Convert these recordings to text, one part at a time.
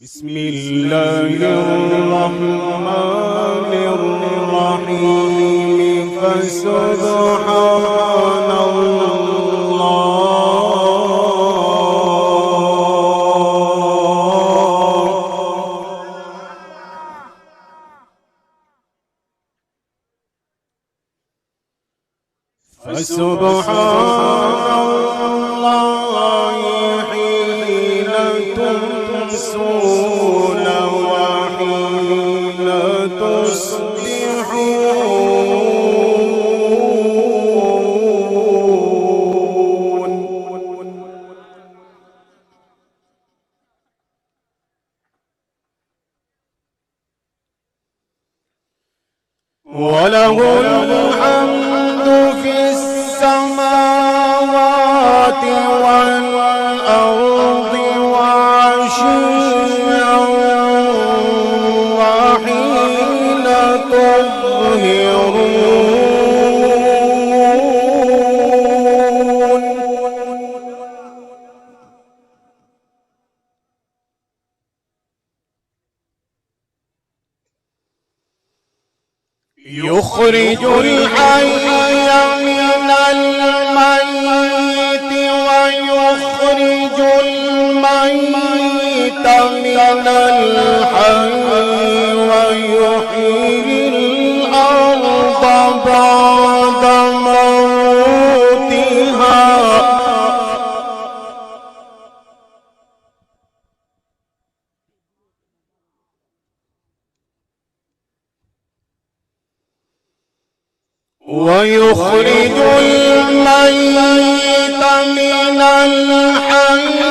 بسم الله الرحمن الرحيم فسبحان الله حين تمسون وحين تصبحون وله الحمد في السماوات والأرض وعشيا وحين تظهرون يخرج الحي من الميت ويخرج الميت من الحي ويحيي الأرض بعد موتها ويخرج الميت من الحي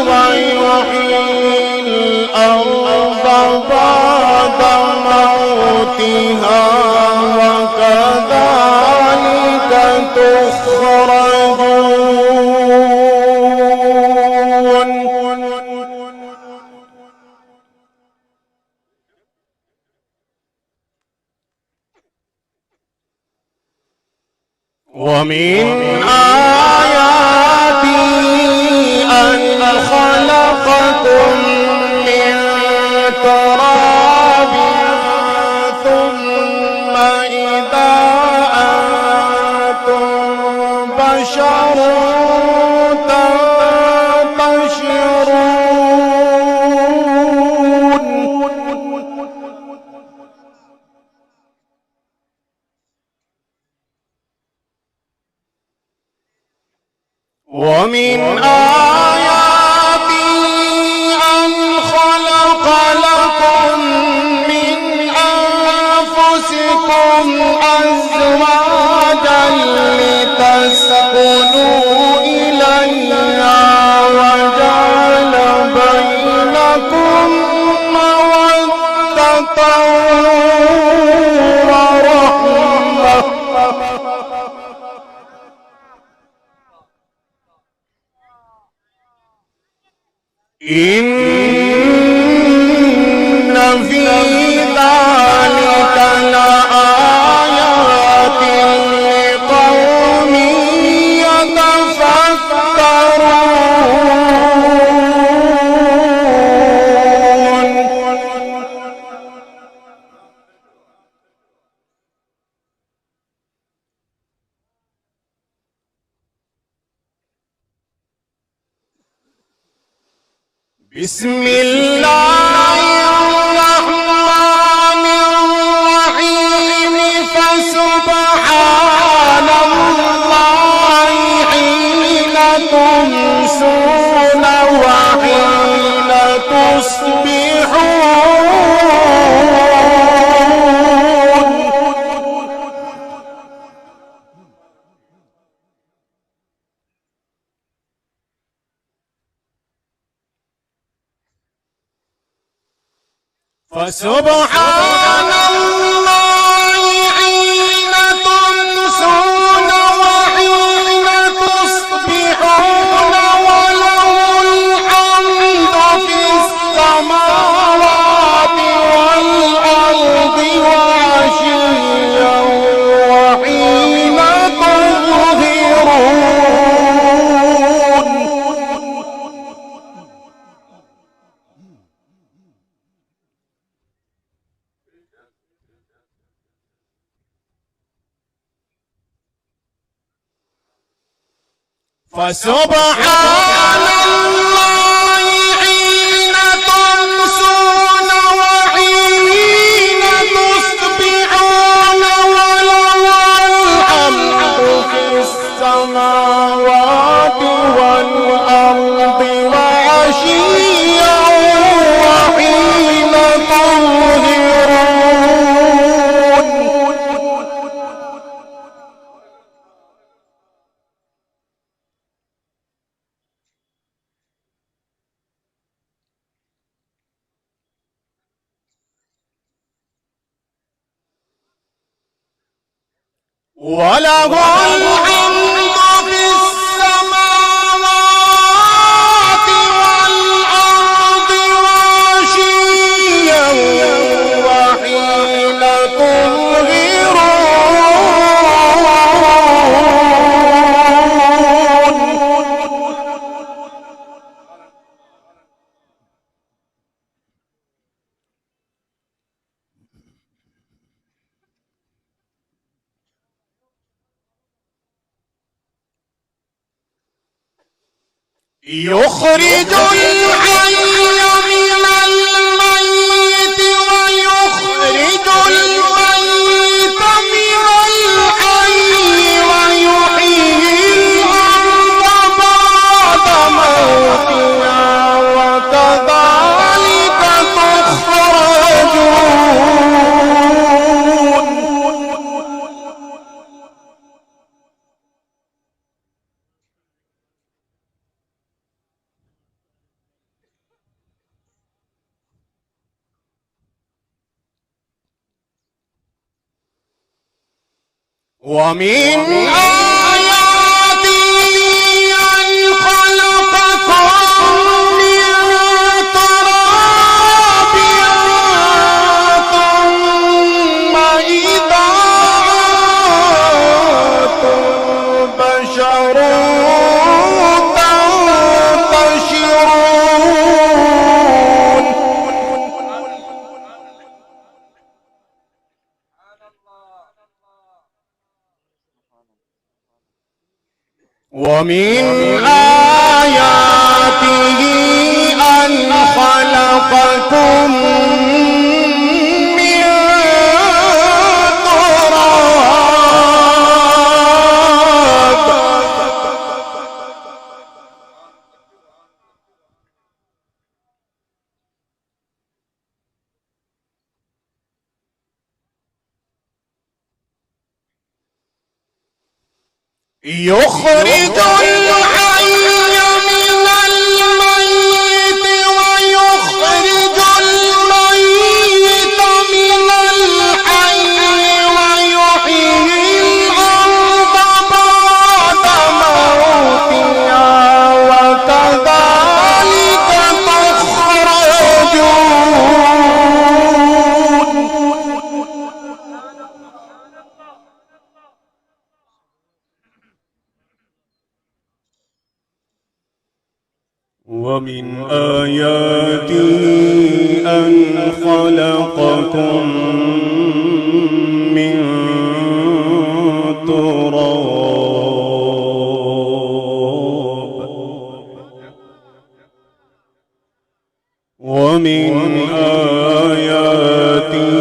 ويحيي الأرض بعد موتها وكذلك تخرجون ومن آياته أن خلقكم من تراب ثم إذا أنتم بشر تنتشرون ومن آياته أن خلق لكم من أنفسكم أزواجا لتسكنوا إليها وجعل بينكم مودة ورحمة إن في ذلك لآيات لقوم يتفكرون بسم الله الرحمن الرحيم فسبحان الله حين تمسون وحين تصبحون فسبحان الله حين تمسون وحين تصبحون وله الحمد في السماوات والأرض وعشيا وحين تظهرون فسبحان الله حين تمسون وحين تصبحون وله الحمد في السماوات والأرض وعشيا وحين تظهرون. وله الحمد في السماوات والأرض وعشيا وحين تظهرون. يخرج الحي من الميت ويخرج الميت من الحي ويحيي الأرض بعد موتها وكذلك تخرجون. ومن آياته أن خلقكم من تراب ثم إذا أنتم بشر تنتشرون. ومن آياته أن خلقكم من تراب يخرج الحي من الميت ويخرج الميت من الحي ويحيي الأرض بعد موتها وكذلك تخرجون. ومن آياته أن خلقكم من تراب ومن آياته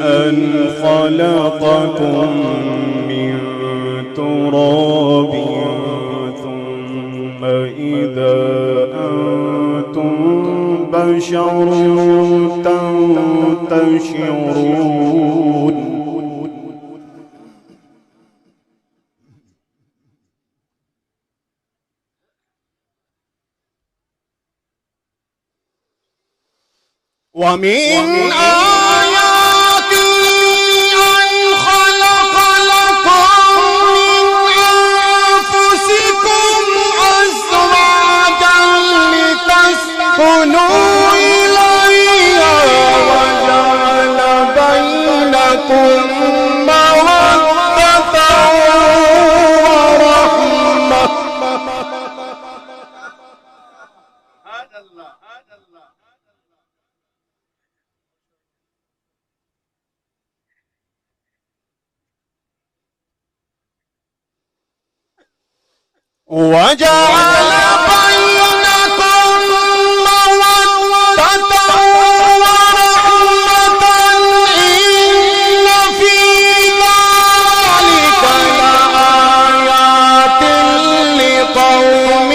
أن خلقكم من تراب ثم إذا أنتم بشر تنتشرون. ومن آياته أن خلق لكم من أنفسكم أزواجا لتسكنوا إليها وجعل بينكم مودة ورحمة. وجعل بينكم مودة ورحمة إن في ذلك لآيات لقوم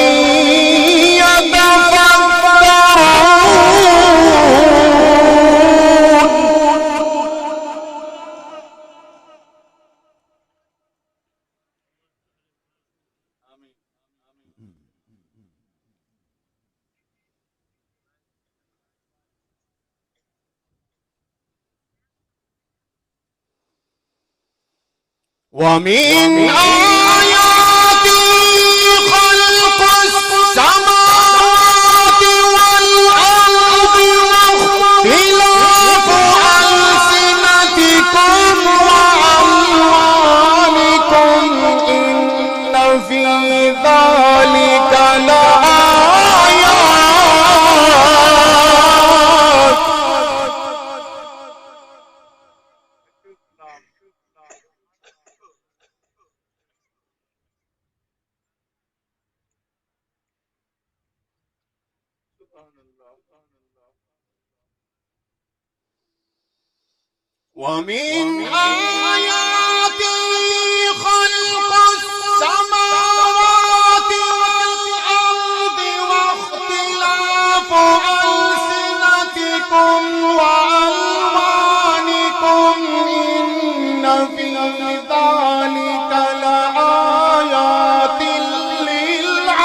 ومن آياته خلق السماوات والأرض واختلاف ألسنتكم وألوانكم إن في ذلك لآيات. ومن آياته خلق السماوات والأرض واختلاف ألسنتكم وألوانكم إن في ذلك لآيات للعالمين.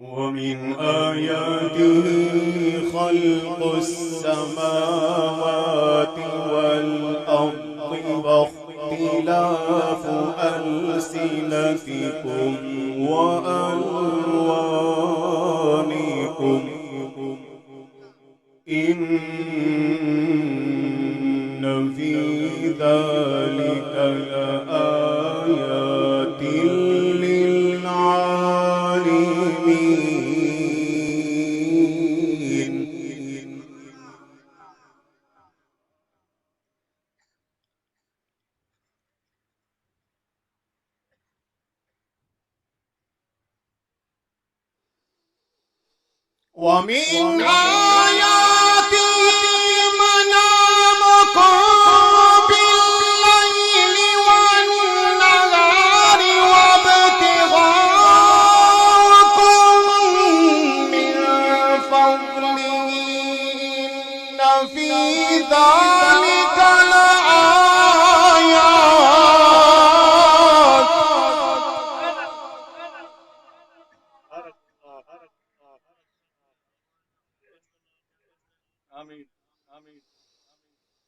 ومن آياته خلق السماوات والأرض واختلاف ألسنتكم وألوانكم إن في ذلك لآيات ومن آياته منامكم بالليل والنهار وابتغاءكم من فضله إن في ذلك لآيات.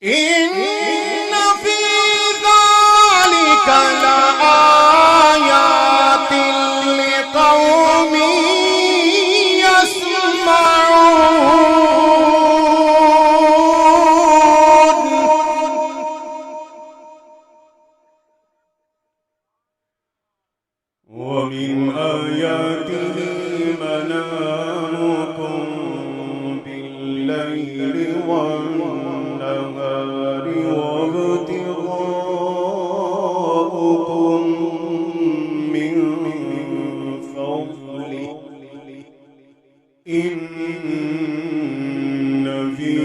إن في ذلك لآيات لقوم يسمعون. ومن آياته منامكم بالليل والنهار وابتغاءكم من فضله إن في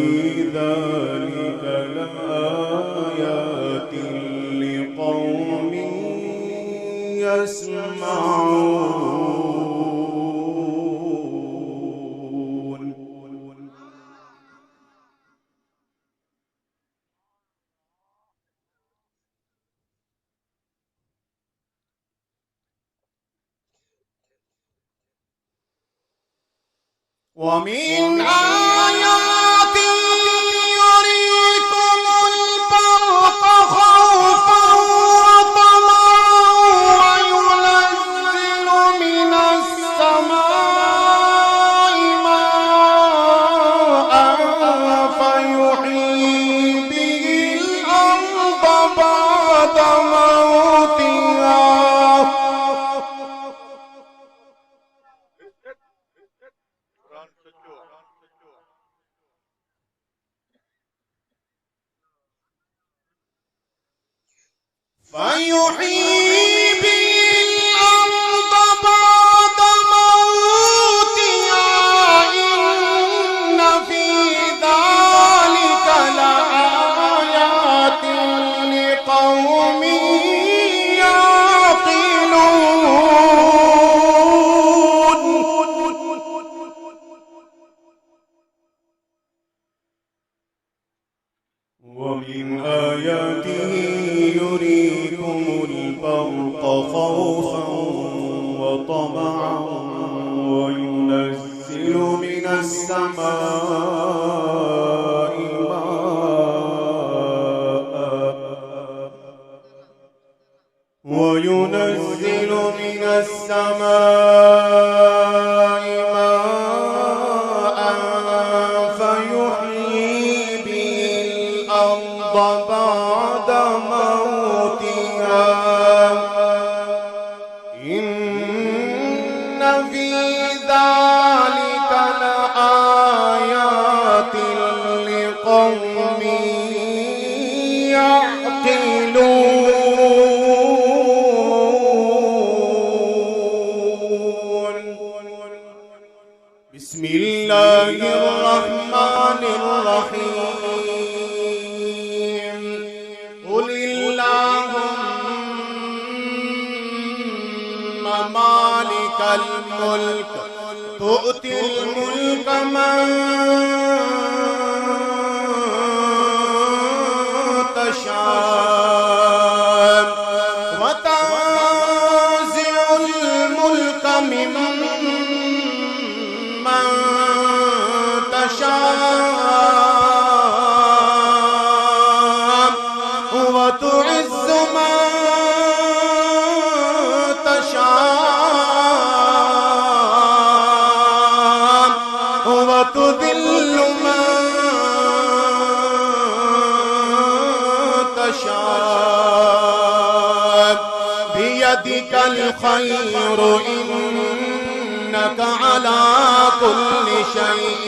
ذلك لآيات لقوم يسمعون. ومن آياته يريكم البرق خوفا وطمعا وينزل من السماء ماء فيحيي به الأرض بعد موتها. فيحيي به الأرض بعد موتها إن في ذلك لآيات لقوم ومن آياته يريكم البرق خوفا وطمعا وينزل من السماء ماء فيحيي به الأرض بعد موتها إن في ذلك لآيات لقوم يعقلون. بسم الله الرحمن الرحيم. قل اللهم مالك الملك تؤتي الملك من تشاء وتنزع الملك ممن تشاء وتعز من تشاء وتذل من تشاء بيدك الخير إنك على كل شيء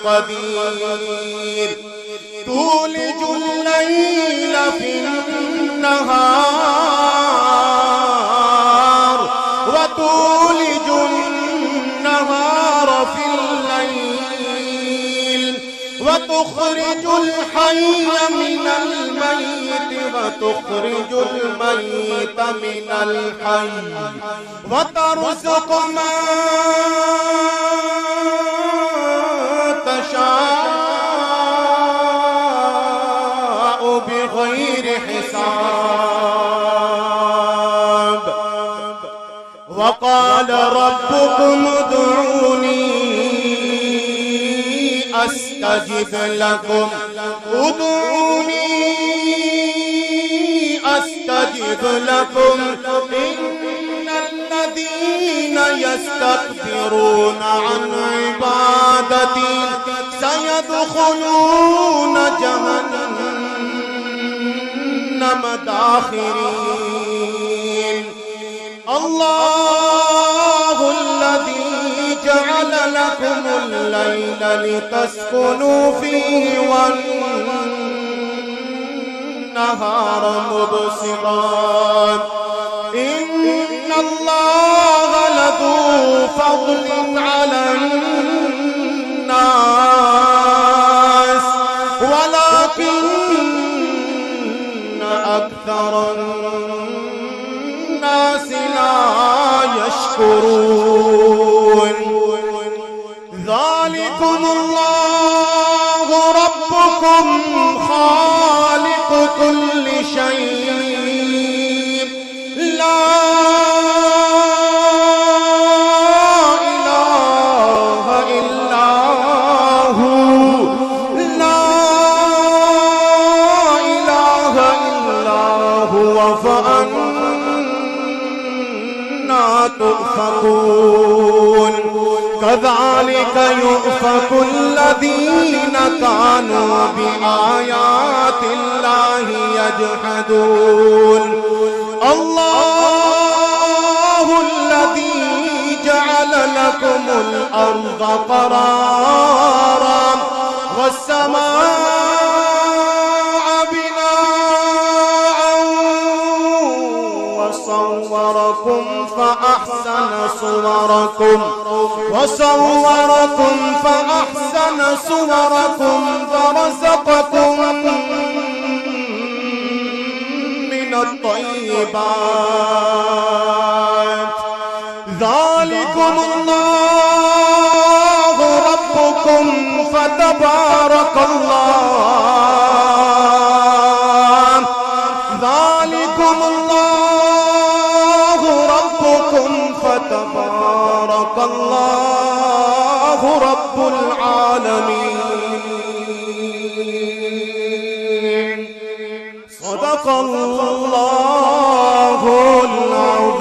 قدير. تولج الليل في النهار وتولج النهار في الليل وتخرج الحي من الميت وتخرج الميت من الحي وترزق من تشاء بغير حساب. وقال ربكم ادعوني أستجب لكم ادعوني أستجب لكم إن الذين يستكبرون عن عبادتي سيدخلون جهنم داخرين. الله الذي جعل لكم الليل لتسكنوا فيه والنهار مبصرا إن الله لذو فضل على الناس ولكن أكثر الناس لا يشكرون. ذلكم الله ربكم خالق كل شيء لا إله إلا هو لا إله إلا هو فأنا تؤفكون. كذلك يؤفك الذين كانوا بآيات الله يجحدون. الله الذي جعل لكم الأرض قرارا والسماء بناء وصوركم فأحسن صوركم ورزقكم من الطيبات ذلكم الله ربكم فتبارك الله ذلكم الله ربكم فتبارك الله رب العالمين صدق الله العظيم.